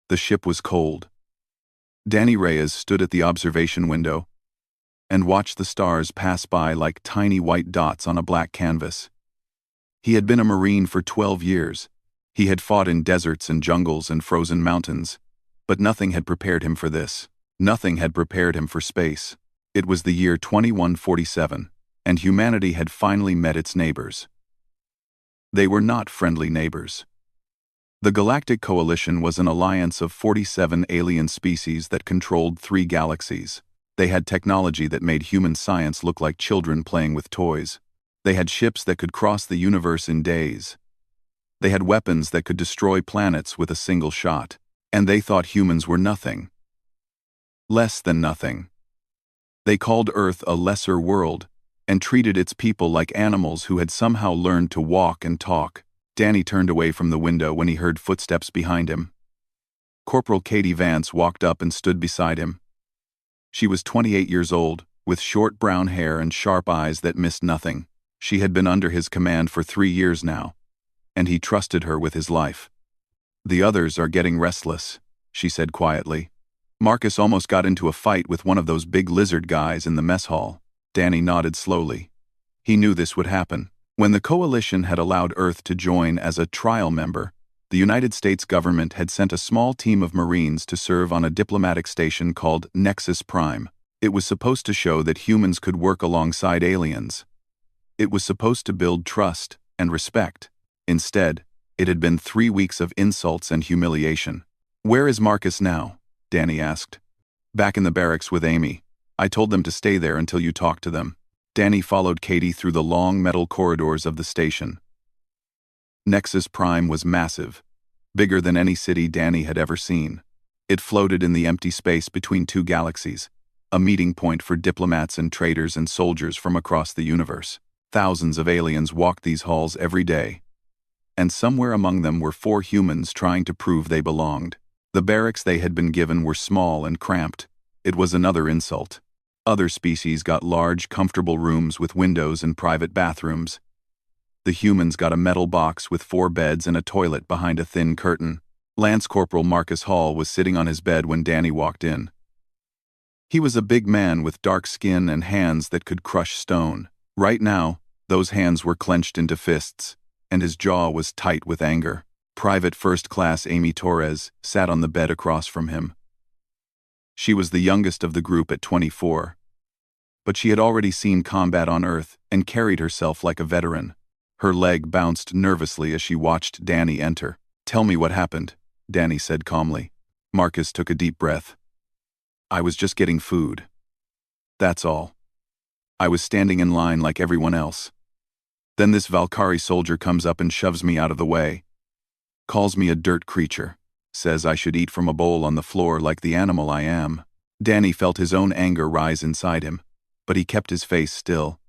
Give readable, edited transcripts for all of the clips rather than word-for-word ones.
The ship was cold. Danny Reyes stood at the observation window and watched the stars pass by like tiny white dots on a black canvas. He had been a Marine for 12 years. He had fought in deserts and jungles and frozen mountains, but nothing had prepared him for this. Nothing had prepared him for space. It was the year 2147, and humanity had finally met its neighbors. They were not friendly neighbors. The Galactic Coalition was an alliance of 47 alien species that controlled 3 galaxies. They had technology that made human science look like children playing with toys. They had ships that could cross the universe in days. They had weapons that could destroy planets with a single shot. And they thought humans were nothing. Less than nothing. They called Earth a lesser world and treated its people like animals who had somehow learned to walk and talk. Danny turned away from the window when he heard footsteps behind him. Corporal Katie Vance walked up and stood beside him. She was 28 years old, with short brown hair and sharp eyes that missed nothing. She had been under his command for 3 years now, and he trusted her with his life. "The others are getting restless," she said quietly. "Marcus almost got into a fight with one of those big lizard guys in the mess hall." Danny nodded slowly. He knew this would happen. When the Coalition had allowed Earth to join as a trial member, the United States government had sent a small team of Marines to serve on a diplomatic station called Nexus Prime. It was supposed to show that humans could work alongside aliens. It was supposed to build trust and respect. Instead, it had been 3 weeks of insults and humiliation. "Where is Marcus now?" Danny asked. "Back in the barracks with Amy. I told them to stay there until you talk to them." Danny followed Katie through the long metal corridors of the station. Nexus Prime was massive, bigger than any city Danny had ever seen. It floated in the empty space between 2 galaxies, a meeting point for diplomats and traders and soldiers from across the universe. Thousands of aliens walked these halls every day, and somewhere among them were 4 humans trying to prove they belonged. The barracks they had been given were small and cramped. It was another insult. Other species got large, comfortable rooms with windows and private bathrooms. The humans got a metal box with 4 beds and a toilet behind a thin curtain. Lance Corporal Marcus Hall was sitting on his bed when Danny walked in. He was a big man with dark skin and hands that could crush stone. Right now, those hands were clenched into fists, and his jaw was tight with anger. Private First Class Amy Torres sat on the bed across from him. She was the youngest of the group at 24, but she had already seen combat on Earth and carried herself like a veteran. Her leg bounced nervously as she watched Danny enter. "Tell me what happened," Danny said calmly. Marcus took a deep breath. "I was just getting food. That's all. I was standing in line like everyone else. Then this Valkyrie soldier comes up and shoves me out of the way. Calls me a dirt creature. Says I should eat from a bowl on the floor like the animal I am." Danny felt his own anger rise inside him, but he kept his face still.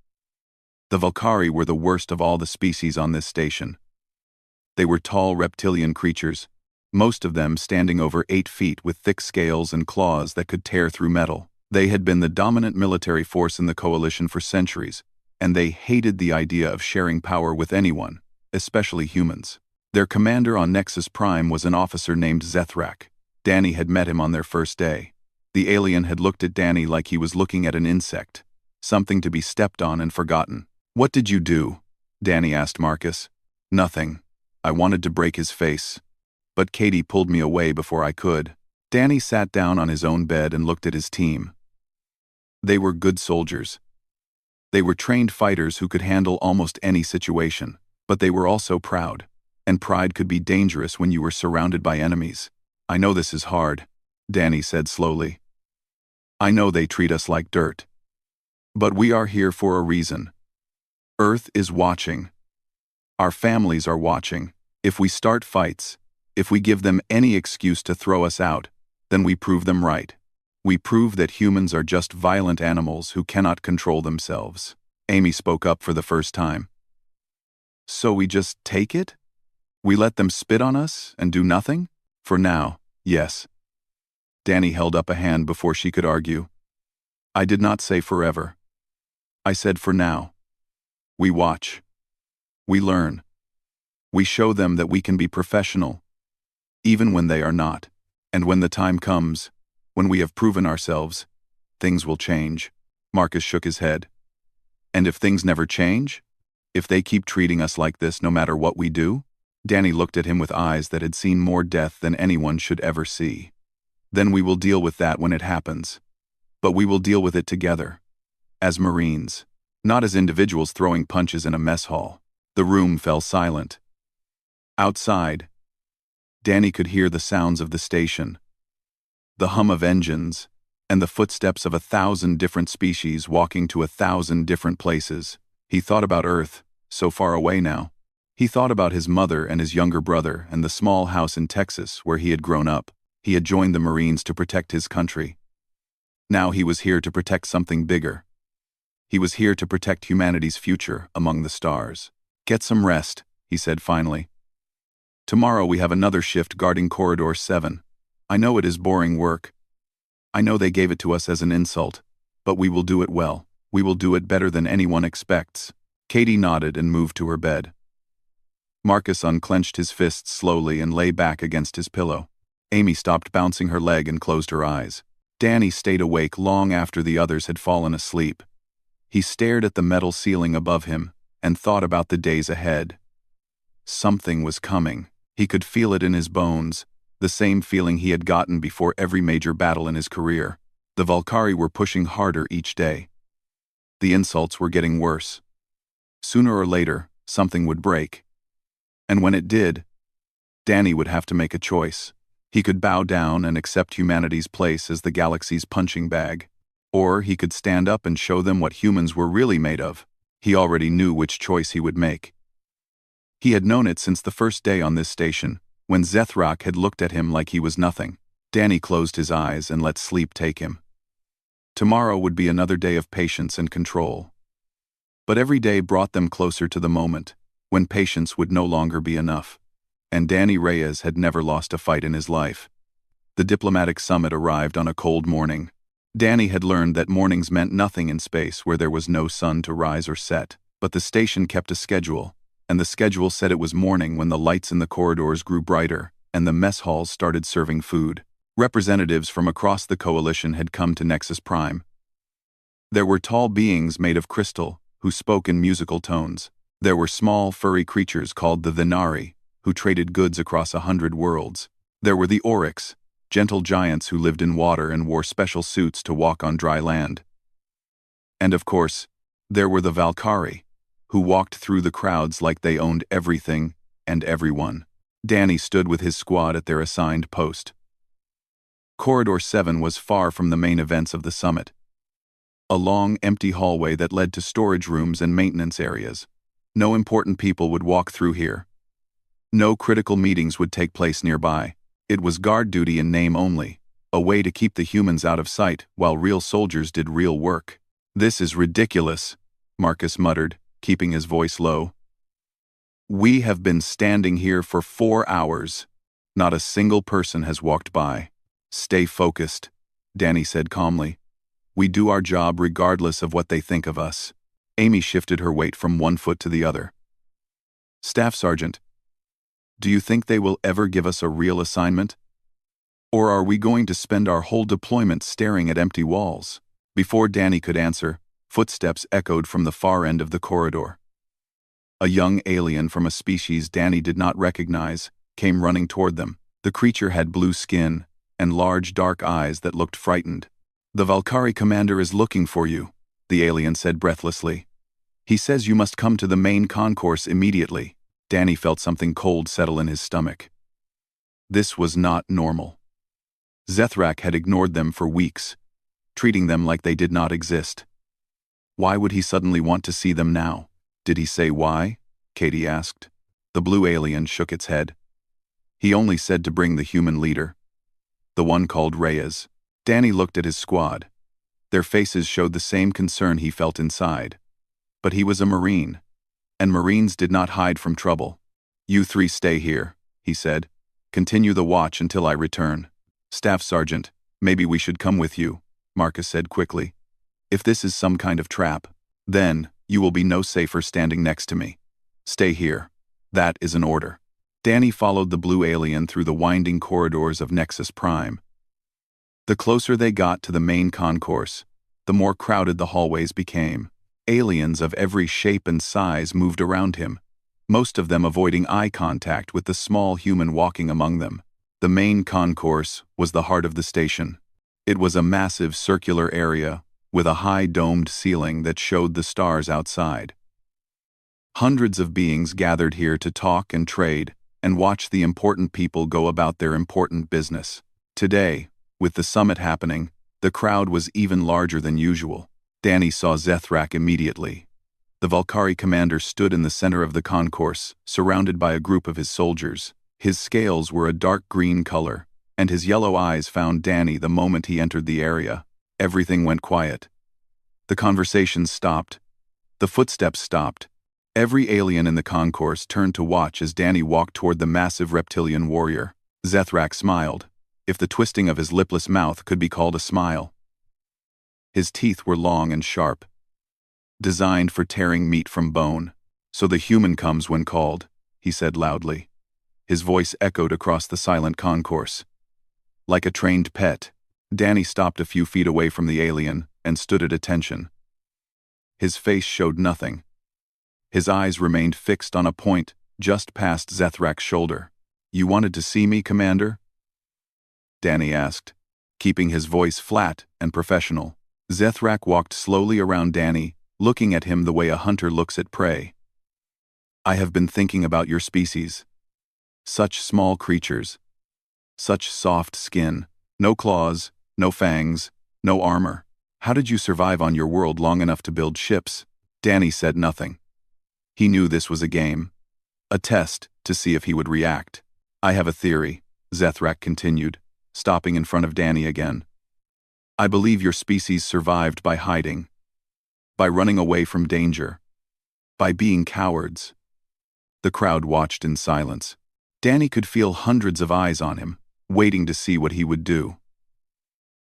The Valkyrie were the worst of all the species on this station. They were tall reptilian creatures, most of them standing over 8 feet with thick scales and claws that could tear through metal. They had been the dominant military force in the Coalition for centuries, and they hated the idea of sharing power with anyone, especially humans. Their commander on Nexus Prime was an officer named Zethrak. Danny had met him on their first day. The alien had looked at Danny like he was looking at an insect, something to be stepped on and forgotten. "What did you do?" Danny asked Marcus. "Nothing. I wanted to break his face, but Katie pulled me away before I could." Danny sat down on his own bed and looked at his team. They were good soldiers. They were trained fighters who could handle almost any situation, but they were also proud. And pride could be dangerous when you were surrounded by enemies. "I know this is hard," Danny said slowly. "I know they treat us like dirt. But we are here for a reason. Earth is watching. Our families are watching. If we start fights, if we give them any excuse to throw us out, then we prove them right. We prove that humans are just violent animals who cannot control themselves." Amy spoke up for the first time. "So we just take it? We let them spit on us and do nothing?" "For now, yes." Danny held up a hand before she could argue. "I did not say forever. I said for now. We watch. We learn. We show them that we can be professional, even when they are not." And when the time comes, when we have proven ourselves, things will change. Marcus shook his head. And if things never change? If they keep treating us like this no matter what we do? Danny looked at him with eyes that had seen more death than anyone should ever see. Then we will deal with that when it happens. But we will deal with it together. As Marines. Not as individuals throwing punches in a mess hall. The room fell silent. Outside, Danny could hear the sounds of the station, the hum of engines, and the footsteps of 1,000 different species walking to 1,000 different places. He thought about Earth, so far away now. He thought about his mother and his younger brother and the small house in Texas where he had grown up. He had joined the Marines to protect his country. Now he was here to protect something bigger. He was here to protect humanity's future among the stars. Get some rest, he said finally. Tomorrow we have another shift guarding Corridor 7. I know it is boring work. I know they gave it to us as an insult, but we will do it well. We will do it better than anyone expects. Katie nodded and moved to her bed. Marcus unclenched his fists slowly and lay back against his pillow. Amy stopped bouncing her leg and closed her eyes. Danny stayed awake long after the others had fallen asleep. He stared at the metal ceiling above him and thought about the days ahead. Something was coming. He could feel it in his bones, the same feeling he had gotten before every major battle in his career. The Valkyrie were pushing harder each day. The insults were getting worse. Sooner or later, something would break. And when it did, Danny would have to make a choice. He could bow down and accept humanity's place as the galaxy's punching bag. Or he could stand up and show them what humans were really made of. He already knew which choice he would make. He had known it since the first day on this station, when Zethrak had looked at him like he was nothing. Danny closed his eyes and let sleep take him. Tomorrow would be another day of patience and control. But every day brought them closer to the moment, when patience would no longer be enough. And Danny Reyes had never lost a fight in his life. The diplomatic summit arrived on a cold morning. Danny had learned that mornings meant nothing in space where there was no sun to rise or set, but the station kept a schedule, and the schedule said it was morning when the lights in the corridors grew brighter and the mess halls started serving food. Representatives from across the coalition had come to Nexus Prime. There were tall beings made of crystal who spoke in musical tones. There were small, furry creatures called the Thenari, who traded goods across 100 worlds. There were the Oryx, gentle giants who lived in water and wore special suits to walk on dry land. And of course, there were the Valkyrie, who walked through the crowds like they owned everything and everyone. Danny stood with his squad at their assigned post. Corridor 7 was far from the main events of the summit. A long, empty hallway that led to storage rooms and maintenance areas. No important people would walk through here. No critical meetings would take place nearby. It was guard duty in name only, a way to keep the humans out of sight while real soldiers did real work. This is ridiculous, Marcus muttered, keeping his voice low. We have been standing here for 4 hours. Not a single person has walked by. Stay focused, Danny said calmly. We do our job regardless of what they think of us. Amy shifted her weight from one foot to the other. Staff Sergeant, do you think they will ever give us a real assignment? Or are we going to spend our whole deployment staring at empty walls? Before Danny could answer, footsteps echoed from the far end of the corridor. A young alien from a species Danny did not recognize came running toward them. The creature had blue skin and large dark eyes that looked frightened. The Valkyrie commander is looking for you, the alien said breathlessly. He says you must come to the main concourse immediately. Danny felt something cold settle in his stomach. This was not normal. Zethrak had ignored them for weeks, treating them like they did not exist. Why would he suddenly want to see them now? Did he say why? Katie asked. The blue alien shook its head. He only said to bring the human leader. The one called Reyes. Danny looked at his squad. Their faces showed the same concern he felt inside. But he was a Marine, and Marines did not hide from trouble. You 3 stay here, he said. Continue the watch until I return. Staff Sergeant, maybe we should come with you, Marcus said quickly. If this is some kind of trap, then you will be no safer standing next to me. Stay here. That is an order. Danny followed the blue alien through the winding corridors of Nexus Prime. The closer they got to the main concourse, the more crowded the hallways became. Aliens of every shape and size moved around him, most of them avoiding eye contact with the small human walking among them. The main concourse was the heart of the station. It was a massive circular area with a high domed ceiling that showed the stars outside. Hundreds of beings gathered here to talk and trade and watch the important people go about their important business. Today, with the summit happening, the crowd was even larger than usual. Danny saw Zethrak immediately. The Valkyrie commander stood in the center of the concourse, surrounded by a group of his soldiers. His scales were a dark green color, and his yellow eyes found Danny the moment he entered the area. Everything went quiet. The conversation stopped. The footsteps stopped. Every alien in the concourse turned to watch as Danny walked toward the massive reptilian warrior. Zethrak smiled, if the twisting of his lipless mouth could be called a smile. His teeth were long and sharp, designed for tearing meat from bone. "So the human comes when called," he said loudly. His voice echoed across the silent concourse. Like a trained pet, Danny stopped a few feet away from the alien and stood at attention. His face showed nothing. His eyes remained fixed on a point just past Zethrak's shoulder. "You wanted to see me, Commander?" Danny asked, keeping his voice flat and professional. Zethrak walked slowly around Danny, looking at him the way a hunter looks at prey. "I have been thinking about your species. Such small creatures. Such soft skin. No claws, no fangs, no armor. How did you survive on your world long enough to build ships?" Danny said nothing. He knew this was a game. A test to see if he would react. "I have a theory," Zethrak continued, stopping in front of Danny again. "I believe your species survived by hiding. By running away from danger. By being cowards." The crowd watched in silence. Danny could feel hundreds of eyes on him, waiting to see what he would do.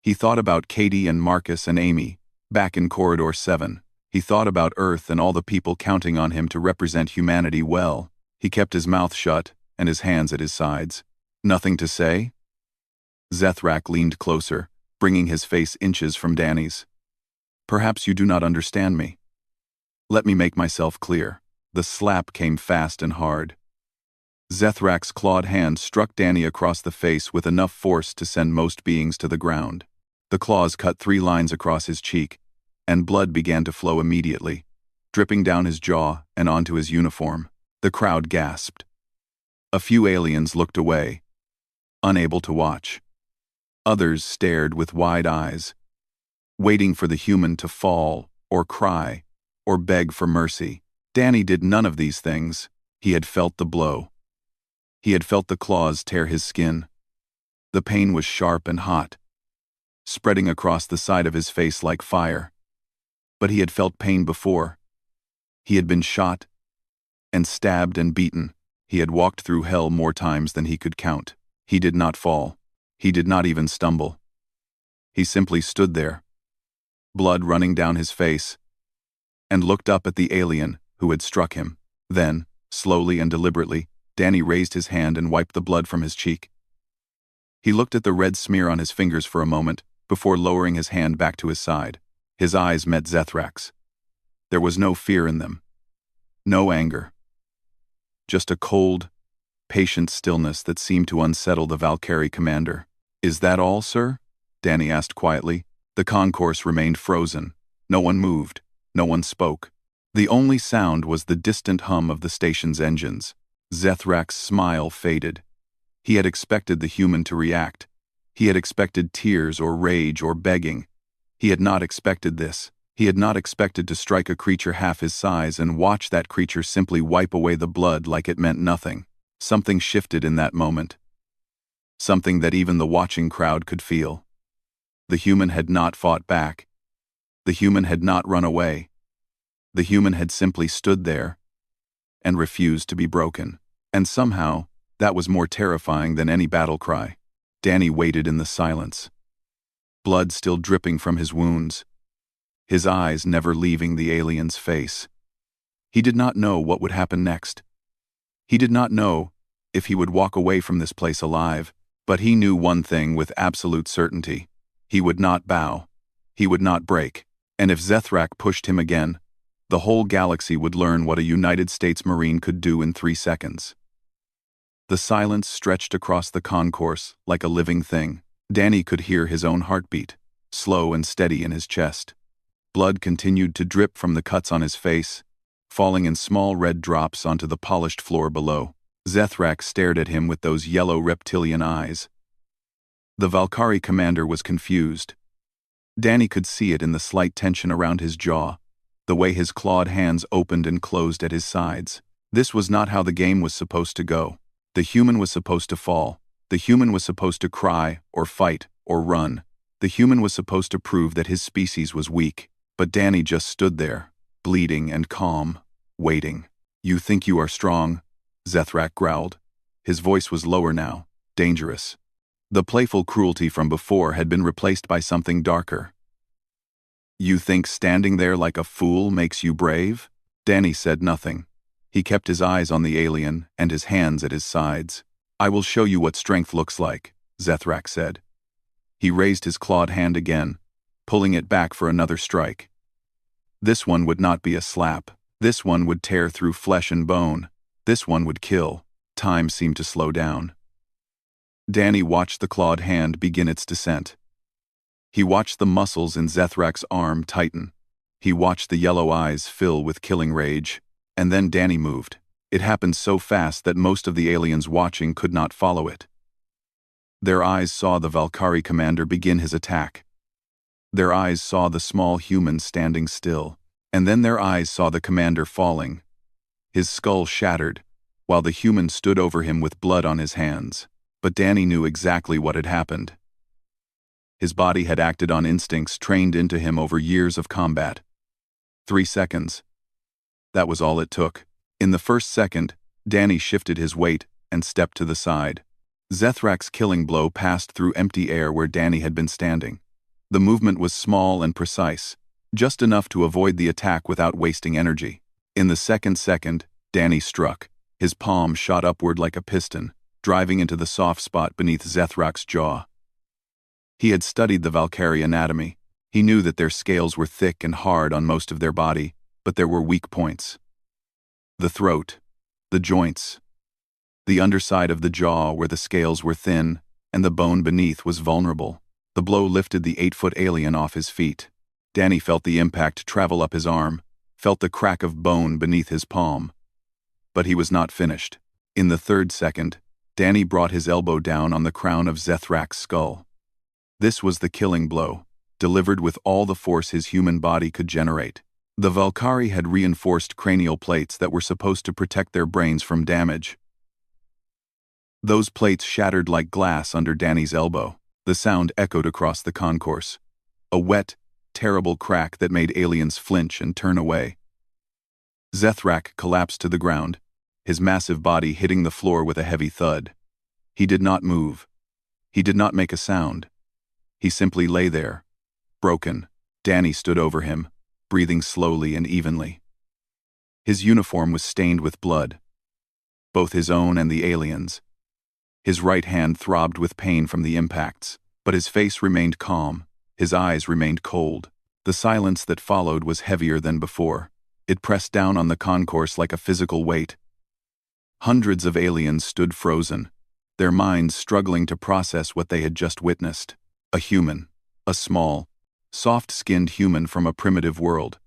He thought about Katie and Marcus and Amy, back in Corridor 7. He thought about Earth and all the people counting on him to represent humanity well. He kept his mouth shut and his hands at his sides. "Nothing to say?" Zethrak leaned closer, bringing his face inches from Danny's. "Perhaps you do not understand me. Let me make myself clear." The slap came fast and hard. Zethrak's clawed hand struck Danny across the face with enough force to send most beings to the ground. The claws cut 3 lines across his cheek, and blood began to flow immediately, dripping down his jaw and onto his uniform. The crowd gasped. A few aliens looked away, unable to watch. Others stared with wide eyes, waiting for the human to fall, or cry, or beg for mercy. Danny did none of these things. He had felt the blow. He had felt the claws tear his skin. The pain was sharp and hot, spreading across the side of his face like fire. But he had felt pain before. He had been shot, and stabbed and beaten. He had walked through hell more times than he could count. He did not fall. He did not even stumble. He simply stood there, blood running down his face, and looked up at the alien who had struck him. Then, slowly and deliberately, Danny raised his hand and wiped the blood from his cheek. He looked at the red smear on his fingers for a moment before lowering his hand back to his side. His eyes met Zethrak's. There was no fear in them. No anger. Just a cold, patient stillness that seemed to unsettle the Valkyrie commander. "Is that all, sir?" Danny asked quietly. The concourse remained frozen. No one moved. No one spoke. The only sound was the distant hum of the station's engines. Zethrak's smile faded. He had expected the human to react. He had expected tears or rage or begging. He had not expected this. He had not expected to strike a creature half his size and watch that creature simply wipe away the blood like it meant nothing. Something shifted in that moment. Something that even the watching crowd could feel. The human had not fought back. The human had not run away. The human had simply stood there and refused to be broken. And somehow, that was more terrifying than any battle cry. Danny waited in the silence, blood still dripping from his wounds, his eyes never leaving the alien's face. He did not know what would happen next. He did not know if he would walk away from this place alive, but he knew one thing with absolute certainty. He would not bow. He would not break. And if Zethrak pushed him again, the whole galaxy would learn what a United States Marine could do in 3 seconds. The silence stretched across the concourse like a living thing. Danny could hear his own heartbeat, slow and steady in his chest. Blood continued to drip from the cuts on his face, falling in small red drops onto the polished floor below. Zethrak stared at him with those yellow reptilian eyes. The Valkyrie commander was confused. Danny could see it in the slight tension around his jaw, the way his clawed hands opened and closed at his sides. This was not how the game was supposed to go. The human was supposed to fall. The human was supposed to cry, or fight, or run. The human was supposed to prove that his species was weak. But Danny just stood there, bleeding and calm, waiting. "You think you are strong?" Zethrak growled. His voice was lower now, dangerous. The playful cruelty from before had been replaced by something darker. "You think standing there like a fool makes you brave?" Danny said nothing. He kept his eyes on the alien and his hands at his sides. "I will show you what strength looks like," Zethrak said. He raised his clawed hand again, pulling it back for another strike. This one would not be a slap. This one would tear through flesh and bone. This one would kill. Time seemed to slow down. Danny watched the clawed hand begin its descent. He watched the muscles in Zethrak's arm tighten. He watched the yellow eyes fill with killing rage. And then Danny moved. It happened so fast that most of the aliens watching could not follow it. Their eyes saw the Valkyrie commander begin his attack. Their eyes saw the small human standing still. And then their eyes saw the commander falling. His skull shattered, while the human stood over him with blood on his hands. But Danny knew exactly what had happened. His body had acted on instincts trained into him over years of combat. 3 seconds. That was all it took. In the first second, Danny shifted his weight and stepped to the side. Zethrak's killing blow passed through empty air where Danny had been standing. The movement was small and precise, just enough to avoid the attack without wasting energy. In the second, Danny struck. His palm shot upward like a piston, driving into the soft spot beneath Zethrak's jaw. He had studied the Valkyrie anatomy. He knew that their scales were thick and hard on most of their body, but there were weak points. The throat, the joints, the underside of the jaw where the scales were thin and the bone beneath was vulnerable. The blow lifted the 8-foot alien off his feet. Danny felt the impact travel up his arm, felt the crack of bone beneath his palm. But he was not finished. In the third second, Danny brought his elbow down on the crown of Zethrak's skull. This was the killing blow, delivered with all the force his human body could generate. The Valkyrie had reinforced cranial plates that were supposed to protect their brains from damage. Those plates shattered like glass under Danny's elbow. The sound echoed across the concourse. A wet, terrible crack that made aliens flinch and turn away. Zethrak collapsed to the ground, his massive body hitting the floor with a heavy thud. He did not move. He did not make a sound. He simply lay there, broken. Danny stood over him, breathing slowly and evenly. His uniform was stained with blood, both his own and the aliens'. His right hand throbbed with pain from the impacts, but his face remained calm, his eyes remained cold. The silence that followed was heavier than before. It pressed down on the concourse like a physical weight. Hundreds of aliens stood frozen, their minds struggling to process what they had just witnessed. A human, a small, soft-skinned human from a primitive world.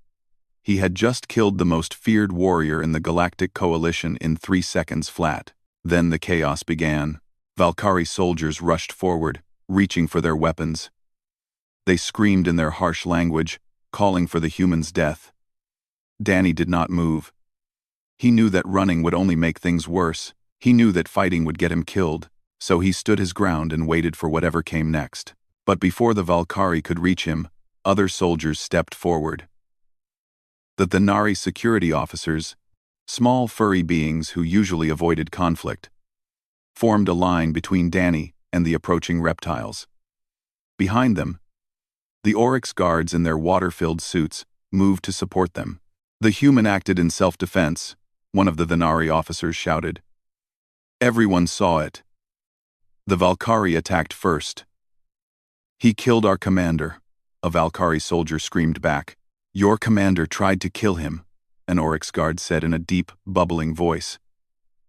He had just killed the most feared warrior in the Galactic Coalition in 3 seconds flat. Then the chaos began. Valkyrie soldiers rushed forward, reaching for their weapons. They screamed in their harsh language, calling for the human's death. Danny did not move. He knew that running would only make things worse. He knew that fighting would get him killed, so he stood his ground and waited for whatever came next. But before the Valkyrie could reach him, other soldiers stepped forward. The Thanari security officers, small furry beings who usually avoided conflict, formed a line between Danny and the approaching reptiles. Behind them, the Oryx guards in their water-filled suits moved to support them. "The human acted in self-defense," one of the Thanari officers shouted. Everyone saw it. The Valkyrie attacked first. He killed our commander, a Valkyrie soldier screamed back. Your commander tried to kill him, an Oryx guard said in a deep, bubbling voice.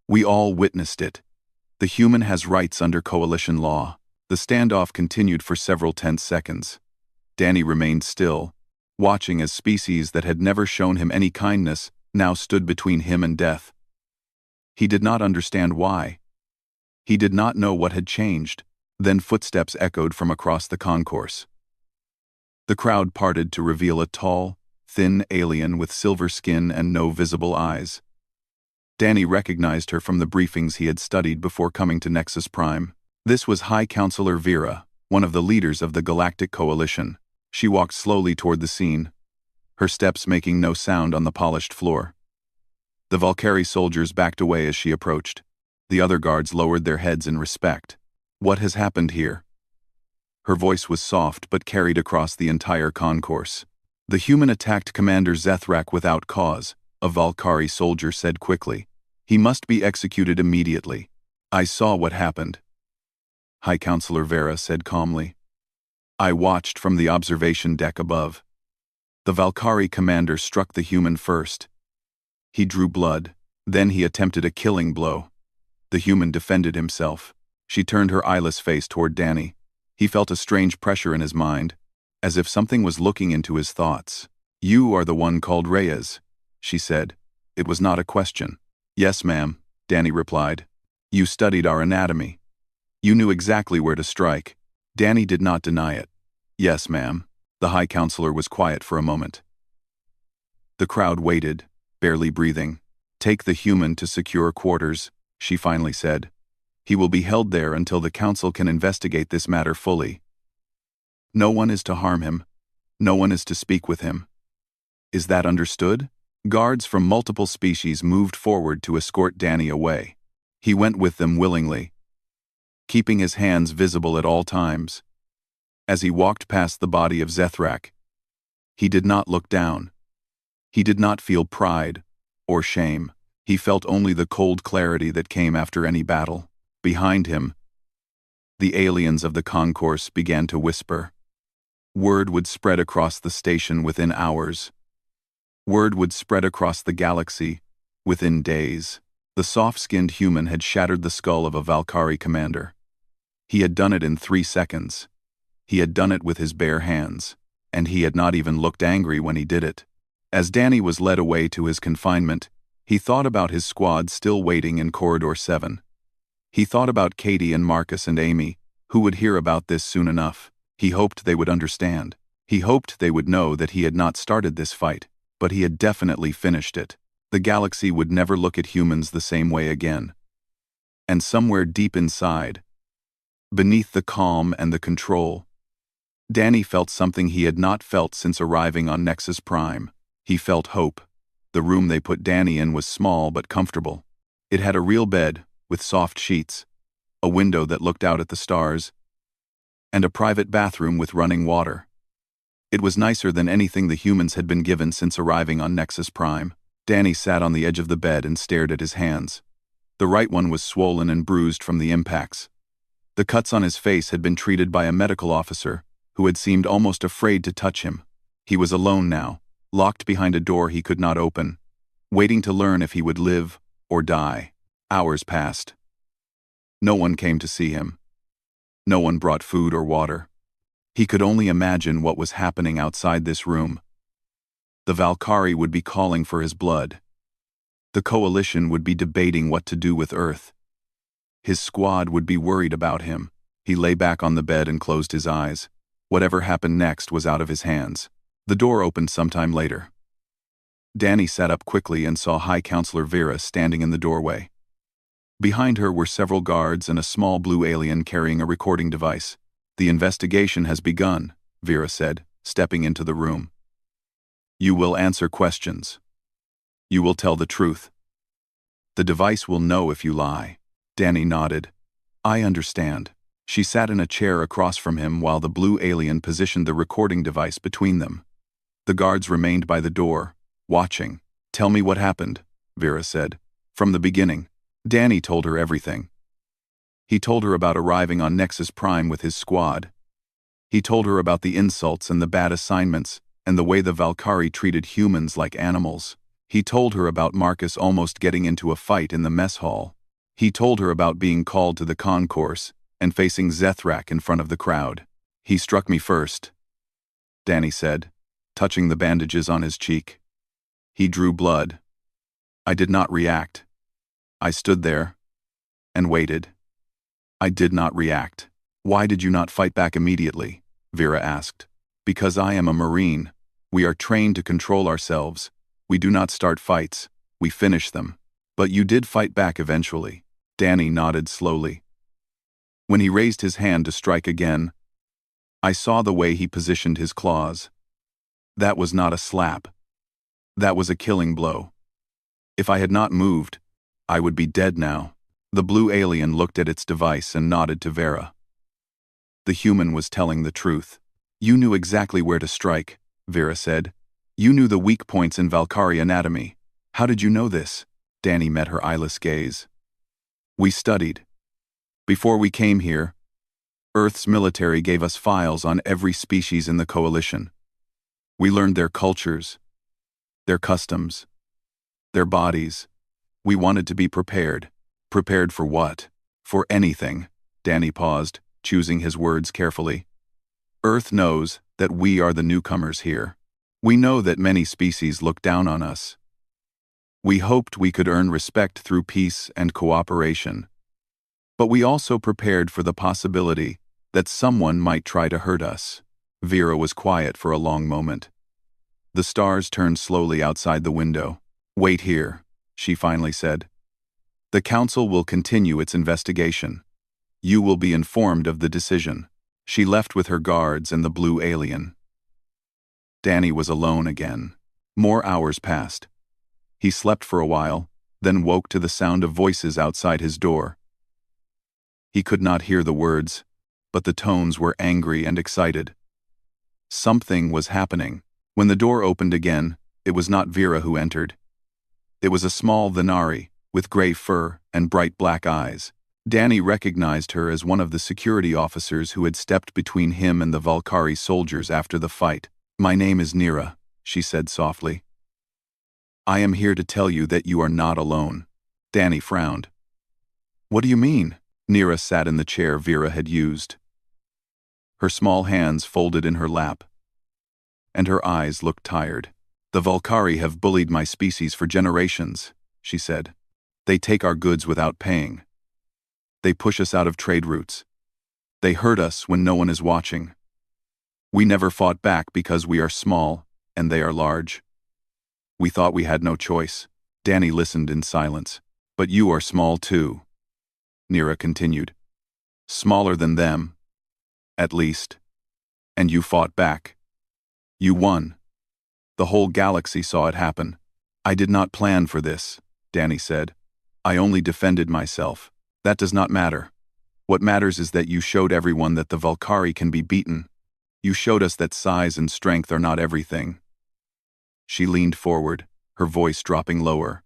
We all witnessed it. The human has rights under coalition law. The standoff continued for several tense seconds. Danny remained still, watching as species that had never shown him any kindness now stood between him and death. He did not understand why. He did not know what had changed. Then footsteps echoed from across the concourse. The crowd parted to reveal a tall, thin alien with silver skin and no visible eyes. Danny recognized her from the briefings he had studied before coming to Nexus Prime. This was High Counselor Vera, one of the leaders of the Galactic Coalition. She walked slowly toward the scene, her steps making no sound on the polished floor. The Valkyrie soldiers backed away as she approached. The other guards lowered their heads in respect. What has happened here? Her voice was soft but carried across the entire concourse. The human attacked Commander Zethrak without cause, a Valkyrie soldier said quickly. He must be executed immediately. I saw what happened. High Counselor Vera said calmly. I watched from the observation deck above. The Valkyrie commander struck the human first. He drew blood, then he attempted a killing blow. The human defended himself. She turned her eyeless face toward Danny. He felt a strange pressure in his mind, as if something was looking into his thoughts. You are the one called Reyes, she said. It was not a question. Yes, ma'am, Danny replied. You studied our anatomy. You knew exactly where to strike. Danny did not deny it. Yes, ma'am. The High Counselor was quiet for a moment. The crowd waited, barely breathing. Take the human to secure quarters, she finally said. He will be held there until the council can investigate this matter fully. No one is to harm him. No one is to speak with him. Is that understood? Guards from multiple species moved forward to escort Danny away. He went with them willingly, keeping his hands visible at all times. As he walked past the body of Zethrak, he did not look down. He did not feel pride or shame. He felt only the cold clarity that came after any battle. Behind him, the aliens of the concourse began to whisper. Word would spread across the station within hours. Word would spread across the galaxy within days. The soft-skinned human had shattered the skull of a Valkyrie commander. He had done it in 3 seconds. He had done it with his bare hands, and he had not even looked angry when he did it. As Danny was led away to his confinement, he thought about his squad still waiting in Corridor 7. He thought about Katie and Marcus and Amy, who would hear about this soon enough. He hoped they would understand. He hoped they would know that he had not started this fight, but he had definitely finished it. The galaxy would never look at humans the same way again. And somewhere deep inside, beneath the calm and the control, Danny felt something he had not felt since arriving on Nexus Prime. He felt hope. The room they put Danny in was small but comfortable. It had a real bed, with soft sheets, a window that looked out at the stars, and a private bathroom with running water. It was nicer than anything the humans had been given since arriving on Nexus Prime. Danny sat on the edge of the bed and stared at his hands. The right one was swollen and bruised from the impacts. The cuts on his face had been treated by a medical officer, who had seemed almost afraid to touch him. He was alone now, locked behind a door he could not open, waiting to learn if he would live or die. Hours passed. No one came to see him. No one brought food or water. He could only imagine what was happening outside this room. The Valkyrie would be calling for his blood. The Coalition would be debating what to do with Earth. His squad would be worried about him. He lay back on the bed and closed his eyes. Whatever happened next was out of his hands. The door opened sometime later. Danny sat up quickly and saw High Counselor Vera standing in the doorway. Behind her were several guards and a small blue alien carrying a recording device. The investigation has begun, Vera said, stepping into the room. You will answer questions. You will tell the truth. The device will know if you lie. Danny nodded. I understand. She sat in a chair across from him while the blue alien positioned the recording device between them. The guards remained by the door, watching. Tell me what happened, Vera said. From the beginning. Danny told her everything. He told her about arriving on Nexus Prime with his squad. He told her about the insults and the bad assignments, and the way the Valkyrie treated humans like animals. He told her about Marcus almost getting into a fight in the mess hall. He told her about being called to the concourse and facing Zethrak in front of the crowd. "He struck me first," Danny said, touching the bandages on his cheek. "He drew blood. I did not react. I stood there and waited. I did not react." "Why did you not fight back immediately?" Vera asked. "Because I am a Marine. We are trained to control ourselves. We do not start fights. We finish them." "But you did fight back eventually." Danny nodded slowly. When he raised his hand to strike again, I saw the way he positioned his claws. That was not a slap. That was a killing blow. If I had not moved, I would be dead now. The blue alien looked at its device and nodded to Vera. The human was telling the truth. "You knew exactly where to strike," Vera said. "You knew the weak points in Valkyrie anatomy." "How did you know this?" Danny met her eyeless gaze. "We studied. Before we came here, Earth's military gave us files on every species in the Coalition. We learned their cultures, their customs, their bodies. We wanted to be prepared." "Prepared for what?" "For anything." Danny paused, choosing his words carefully. "Earth knows that we are the newcomers here. We know that many species look down on us. We hoped we could earn respect through peace and cooperation. But we also prepared for the possibility that someone might try to hurt us." Vera was quiet for a long moment. The stars turned slowly outside the window. "Wait here," she finally said. "The Council will continue its investigation. You will be informed of the decision." She left with her guards and the blue alien. Danny was alone again. More hours passed. He slept for a while, then woke to the sound of voices outside his door. He could not hear the words, but the tones were angry and excited. Something was happening. When the door opened again, it was not Vera who entered. It was a small Venari, with gray fur and bright black eyes. Danny recognized her as one of the security officers who had stepped between him and the Valkyrie soldiers after the fight. "My name is Nira," she said softly. "I am here to tell you that you are not alone." Danny frowned. "What do you mean?" Nira sat in the chair Vera had used. Her small hands folded in her lap, and her eyes looked tired. "The Valkyrie have bullied my species for generations," she said. "They take our goods without paying. They push us out of trade routes. They hurt us when no one is watching. We never fought back because we are small and they are large. We thought we had no choice." Danny listened in silence. "But you are small too," Nira continued. "Smaller than them, at least. And you fought back. You won. The whole galaxy saw it happen." "I did not plan for this," Danny said. "I only defended myself. That does not matter. What matters is that you showed everyone that the Valkyrie can be beaten. You showed us that size and strength are not everything." She leaned forward, her voice dropping lower.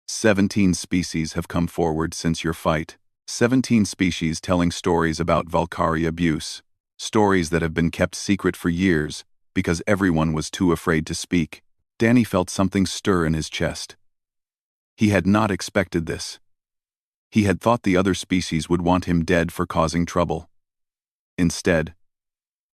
17 species have come forward since your fight. 17 species telling stories about Valkyrie abuse. Stories that have been kept secret for years because everyone was too afraid to speak. Danny felt something stir in his chest. He had not expected this. He had thought the other species would want him dead for causing trouble. Instead,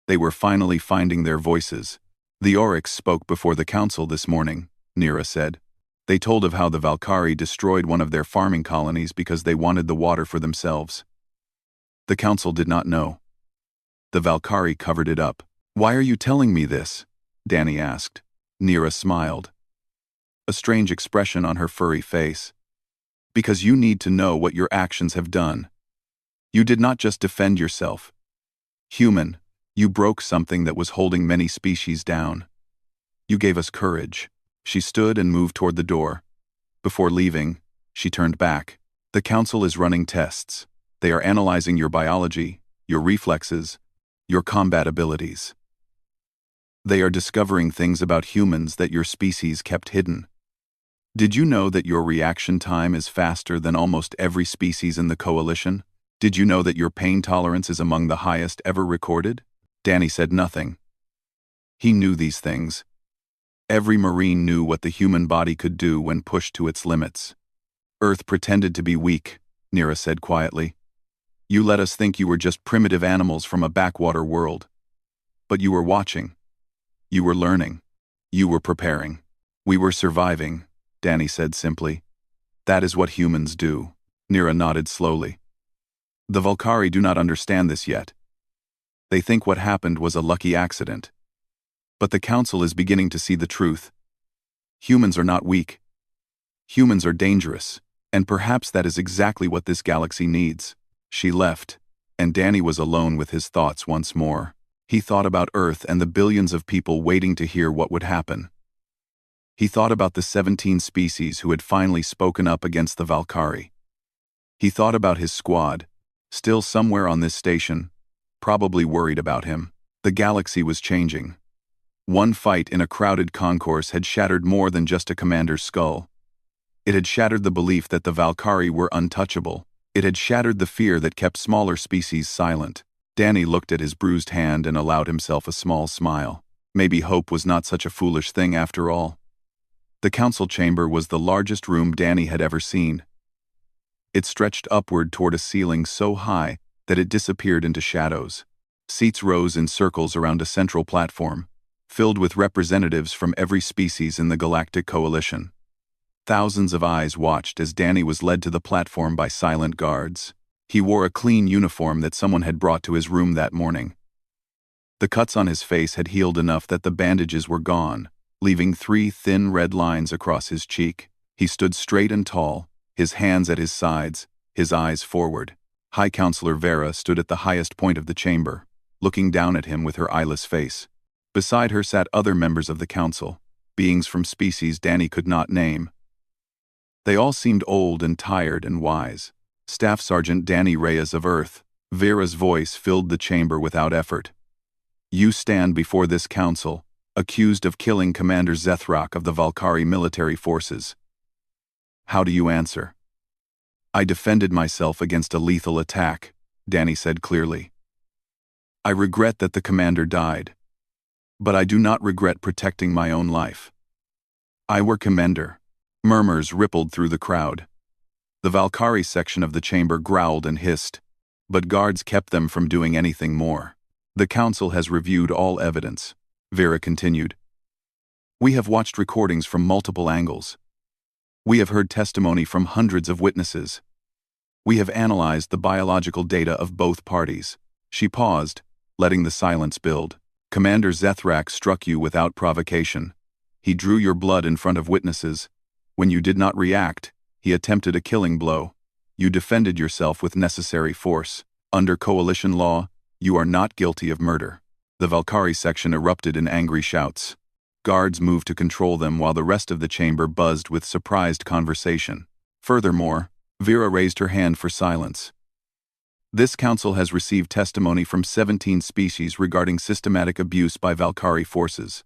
they were finally finding their voices. "The Orcs spoke before the council this morning," Nira said. "They told of how the Valkyrie destroyed one of their farming colonies because they wanted the water for themselves. The council did not know. The Valkyrie covered it up." "Why are you telling me this?" Danny asked. Nira smiled, a strange expression on her furry face. "Because you need to know what your actions have done. You did not just defend yourself. Human, you broke something that was holding many species down. You gave us courage." She stood and moved toward the door. Before leaving, she turned back. "The council is running tests. They are analyzing your biology, your reflexes, your combat abilities. They are discovering things about humans that your species kept hidden." Did you know that your reaction time is faster than almost every species in the coalition? Did you know that your pain tolerance is among the highest ever recorded? Danny said nothing. He knew these things. Every Marine knew what the human body could do when pushed to its limits. Earth pretended to be weak, Nira said quietly. You let us think you were just primitive animals from a backwater world. But you were watching. You were learning. You were preparing. We were surviving, Danny said simply. That is what humans do. Nira nodded slowly. The Valkyrie do not understand this yet. They think what happened was a lucky accident. But the Council is beginning to see the truth. Humans are not weak. Humans are dangerous, and perhaps that is exactly what this galaxy needs. She left, and Danny was alone with his thoughts once more. He thought about Earth and the billions of people waiting to hear what would happen. He thought about the 17 species who had finally spoken up against the Valkyrie. He thought about his squad, still somewhere on this station, probably worried about him. The galaxy was changing. One fight in a crowded concourse had shattered more than just a commander's skull. It had shattered the belief that the Valkyrie were untouchable. It had shattered the fear that kept smaller species silent. Danny looked at his bruised hand and allowed himself a small smile. Maybe hope was not such a foolish thing after all. The council chamber was the largest room Danny had ever seen. It stretched upward toward a ceiling so high that it disappeared into shadows. Seats rose in circles around a central platform, filled with representatives from every species in the Galactic Coalition. Thousands of eyes watched as Danny was led to the platform by silent guards. He wore a clean uniform that someone had brought to his room that morning. The cuts on his face had healed enough that the bandages were gone, leaving 3 thin red lines across his cheek. He stood straight and tall, his hands at his sides, his eyes forward. High Counselor Vera stood at the highest point of the chamber, looking down at him with her eyeless face. Beside her sat other members of the council, beings from species Danny could not name. They all seemed old and tired and wise. Staff Sergeant Danny Reyes of Earth, Vera's voice filled the chamber without effort. You stand before this council, accused of killing Commander Zethrak of the Valkyrie military forces. How do you answer? I defended myself against a lethal attack, Danny said clearly. I regret that the commander died. But I do not regret protecting my own life. I were commander. Murmurs rippled through the crowd. The Valkyrie section of the chamber growled and hissed, but guards kept them from doing anything more. The council has reviewed all evidence, Vera continued. We have watched recordings from multiple angles. We have heard testimony from hundreds of witnesses. We have analyzed the biological data of both parties. She paused, letting the silence build. Commander Zethrak struck you without provocation. He drew your blood in front of witnesses. When you did not react, he attempted a killing blow. You defended yourself with necessary force. Under coalition law, you are not guilty of murder. The Valkyrie section erupted in angry shouts. Guards moved to control them while the rest of the chamber buzzed with surprised conversation. Furthermore, Vera raised her hand for silence. This council has received testimony from 17 species regarding systematic abuse by Valkyrie forces.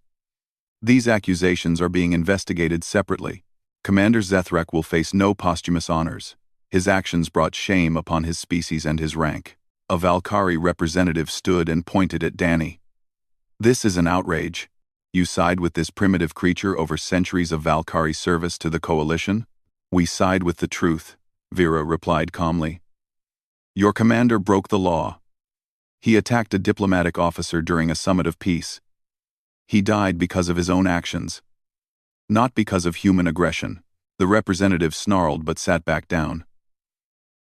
These accusations are being investigated separately. Commander Zethrak will face no posthumous honors. His actions brought shame upon his species and his rank. A Valkyrie representative stood and pointed at Danny. This is an outrage. You side with this primitive creature over centuries of Valkyrie service to the coalition? We side with the truth, Vera replied calmly. Your commander broke the law. He attacked a diplomatic officer during a summit of peace. He died because of his own actions. Not because of human aggression. The representative snarled but sat back down.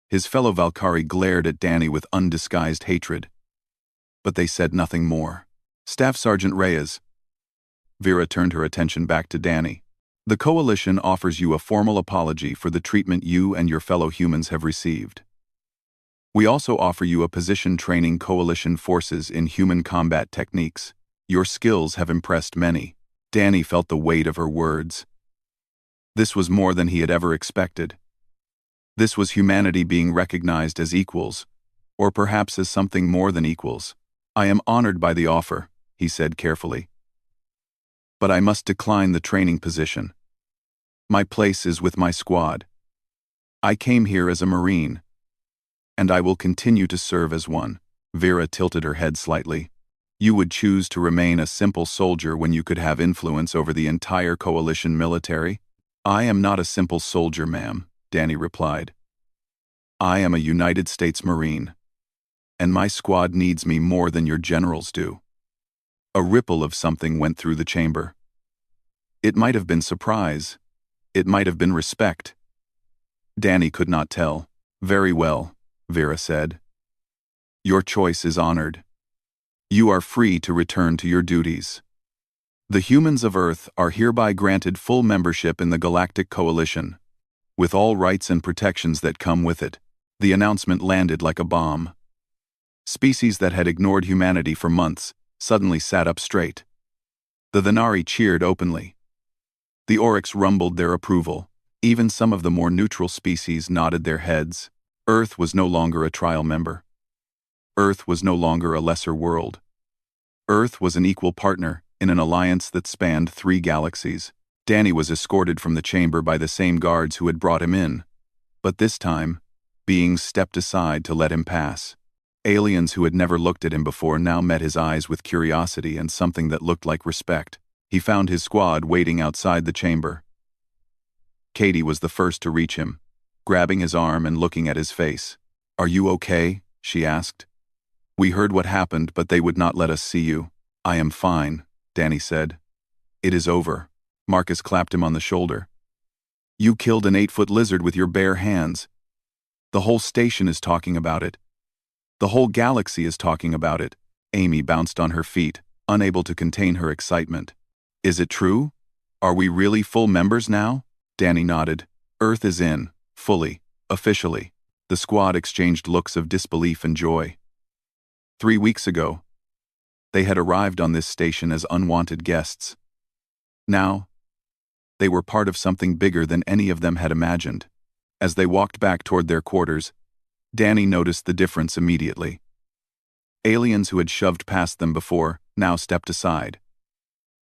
His fellow Valkyrie glared at Danny with undisguised hatred. But they said nothing more. Staff Sergeant Reyes. Vera turned her attention back to Danny. The coalition offers you a formal apology for the treatment you and your fellow humans have received. We also offer you a position training coalition forces in human combat techniques. Your skills have impressed many. Danny felt the weight of her words. This was more than he had ever expected. This was humanity being recognized as equals, or perhaps as something more than equals. I am honored by the offer, he said carefully. But I must decline the training position. My place is with my squad. I came here as a Marine, and I will continue to serve as one. Vera tilted her head slightly. You would choose to remain a simple soldier when you could have influence over the entire coalition military? I am not a simple soldier, ma'am, Danny replied. I am a United States Marine, and my squad needs me more than your generals do. A ripple of something went through the chamber. It might have been surprise. It might have been respect. Danny could not tell. Very well, Vera said. Your choice is honored. You are free to return to your duties. The humans of Earth are hereby granted full membership in the Galactic Coalition, with all rights and protections that come with it. The announcement landed like a bomb. Species that had ignored humanity for months suddenly sat up straight. The Thanari cheered openly. The Orcs rumbled their approval. Even some of the more neutral species nodded their heads. Earth was no longer a trial member. Earth was no longer a lesser world. Earth was an equal partner in an alliance that spanned 3 galaxies. Danny was escorted from the chamber by the same guards who had brought him in. But this time, beings stepped aside to let him pass. Aliens who had never looked at him before now met his eyes with curiosity and something that looked like respect. He found his squad waiting outside the chamber. Katie was the first to reach him, grabbing his arm and looking at his face. Are you okay? She asked. We heard what happened, but they would not let us see you. I am fine, Danny said. It is over. Marcus clapped him on the shoulder. You killed an 8-foot lizard with your bare hands. The whole station is talking about it. The whole galaxy is talking about it. Amy bounced on her feet, unable to contain her excitement. Is it true? Are we really full members now? Danny nodded. Earth is in, fully, officially. The squad exchanged looks of disbelief and joy. 3 weeks ago, they had arrived on this station as unwanted guests. Now, they were part of something bigger than any of them had imagined. As they walked back toward their quarters, Danny noticed the difference immediately. Aliens who had shoved past them before now stepped aside.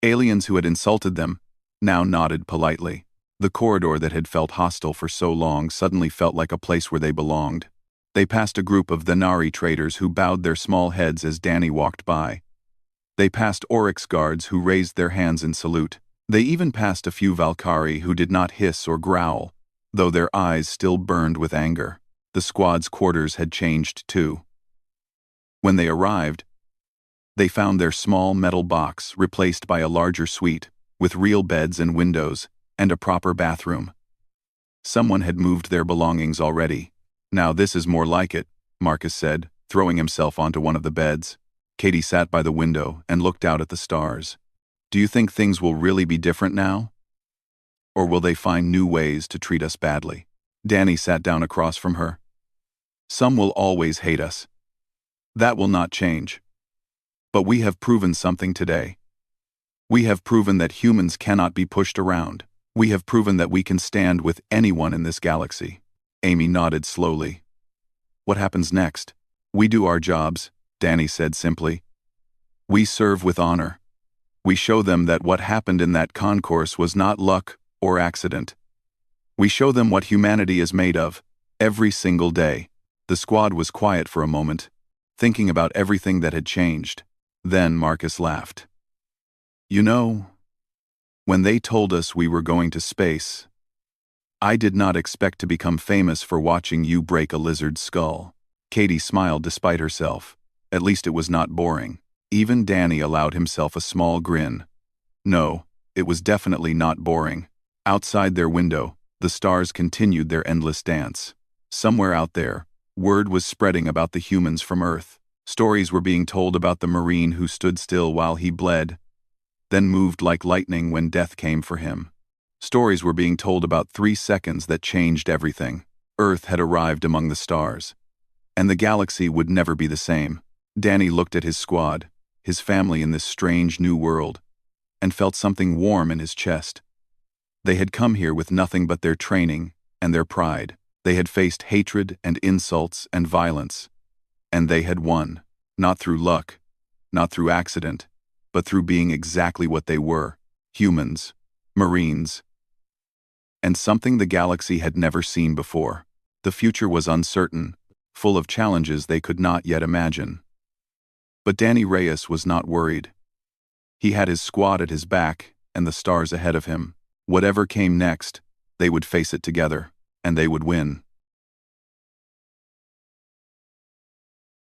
Aliens who had insulted them now nodded politely. The corridor that had felt hostile for so long suddenly felt like a place where they belonged. They passed a group of Thanari traders who bowed their small heads as Danny walked by. They passed Oryx guards who raised their hands in salute. They even passed a few Valkyrie who did not hiss or growl, though their eyes still burned with anger. The squad's quarters had changed too. When they arrived, they found their small metal box replaced by a larger suite, with real beds and windows, and a proper bathroom. Someone had moved their belongings already. Now this is more like it, Marcus said, throwing himself onto one of the beds. Katie sat by the window and looked out at the stars. Do you think things will really be different now? Or will they find new ways to treat us badly? Danny sat down across from her. Some will always hate us. That will not change. But we have proven something today. We have proven that humans cannot be pushed around. We have proven that we can stand with anyone in this galaxy. Amy nodded slowly. What happens next? We do our jobs, Danny said simply. We serve with honor. We show them that what happened in that concourse was not luck or accident. We show them what humanity is made of, every single day. The squad was quiet for a moment, thinking about everything that had changed. Then Marcus laughed. You know, when they told us we were going to space, I did not expect to become famous for watching you break a lizard's skull. Katie smiled despite herself. At least it was not boring. Even Danny allowed himself a small grin. No, it was definitely not boring. Outside their window, the stars continued their endless dance. Somewhere out there, word was spreading about the humans from Earth. Stories were being told about the Marine who stood still while he bled, then moved like lightning when death came for him. Stories were being told about 3 seconds that changed everything. Earth had arrived among the stars, and the galaxy would never be the same. Danny looked at his squad, his family in this strange new world, and felt something warm in his chest. They had come here with nothing but their training and their pride. They had faced hatred and insults and violence, and they had won, not through luck, not through accident, but through being exactly what they were, humans, Marines. and something the galaxy had never seen before. The future was uncertain, full of challenges they could not yet imagine. But Danny Reyes was not worried. He had his squad at his back and the stars ahead of him. Whatever came next, they would face it together, and they would win.